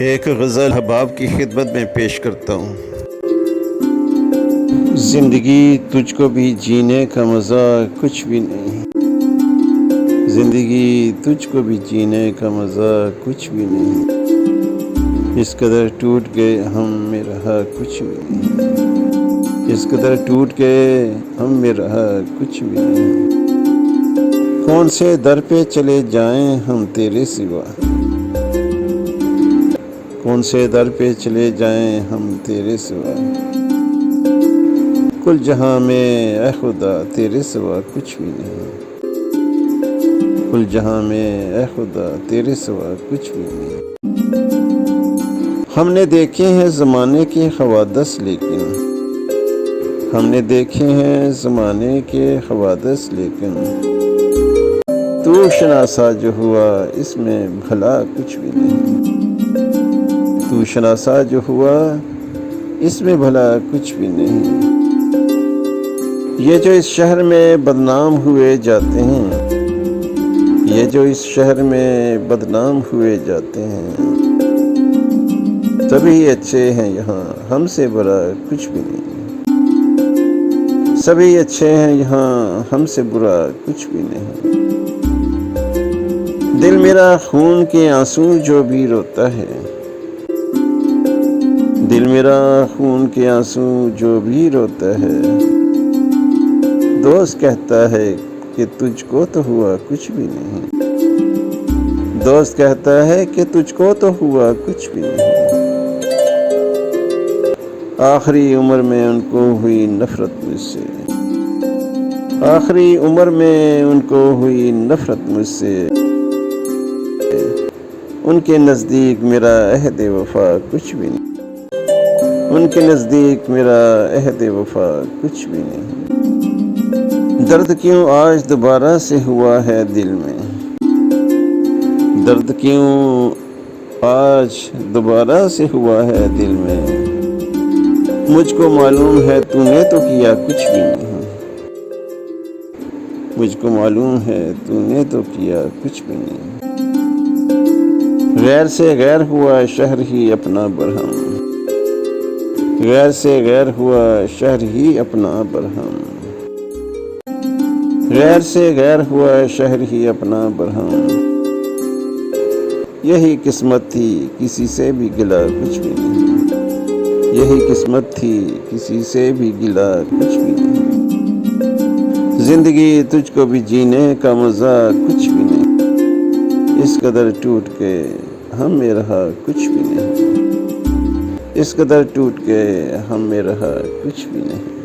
ایک غزل احباب کی خدمت میں پیش کرتا ہوں۔ زندگی تجھ کو بھی جینے کا مزہ کچھ بھی نہیں، زندگی تجھ کو بھی جینے کا مزہ کچھ بھی نہیں، اس قدر ٹوٹ گئے ہم میں رہا کچھ بھی نہیں، اس قدر ٹوٹ گئے ہم میں رہا کچھ بھی نہیں، کون سے در پہ چلے جائیں ہم تیرے سوا، کون سے در پہ چلے جائیں ہم تیرے سوا، کل جہاں میں اے خدا تیرے سوا کچھ بھی نہیں، کل جہاں میں اے خدا تیرے سوا کچھ بھی نہیں۔ ہم نے دیکھے ہیں زمانے کے حوادث، لیکن ہم نے دیکھے ہیں زمانے کے حوادث، لیکن تو شناسا جو ہوا اس میں بھلا کچھ بھی نہیں، تو شناسا جو ہوا اس میں بھلا کچھ بھی نہیں۔ یہ جو اس شہر میں بدنام ہوئے جاتے ہیں، یہ جو اس شہر میں بدنام ہوئے جاتے ہیں، سبھی اچھے ہیں یہاں ہم سے برا کچھ بھی نہیں، سبھی اچھے ہیں یہاں ہم سے برا کچھ بھی نہیں۔ دل میرا خون کے آنسو جو بھی روتا ہے، دل میرا خون کے آنسو جو بھی روتا ہے، دوست کہتا ہے کہ تجھ کو تو ہوا کچھ بھی نہیں، دوست کہتا ہے کہ تجھ کو تو ہوا کچھ بھی نہیں۔ آخری عمر میں ان کو ہوئی نفرت مجھ سے، آخری عمر میں ان کو ہوئی نفرت مجھ سے، ان کے نزدیک میرا عہد وفا کچھ بھی نہیں، ان کے نزدیک میرا عہد وفا کچھ بھی نہیں۔ درد کیوں آج دوبارہ سے ہوا ہے دل میں، درد کیوں آج دوبارہ سے ہوا ہے دل میں، مجھ کو معلوم ہے تو نے تو کیا کچھ بھی نہیں، مجھ کو معلوم ہے تو نے تو کیا کچھ بھی نہیں۔ غیر سے غیر ہوا شہر ہی اپنا برہم، غیر سے غیر ہوا شہر ہی اپنا برہم، غیر سے غیر ہوا شہر ہی اپنا برہم، یہی قسمت تھی کسی سے بھی گلا کچھ بھی نہیں، یہی قسمت تھی کسی سے بھی گلا کچھ بھی نہیں۔ زندگی تجھ کو بھی جینے کا مزہ کچھ بھی نہیں، اس قدر ٹوٹ کے ہم میں رہا کچھ بھی نہیں، اس قدر ٹوٹ کے ہم میں رہا کچھ بھی نہیں۔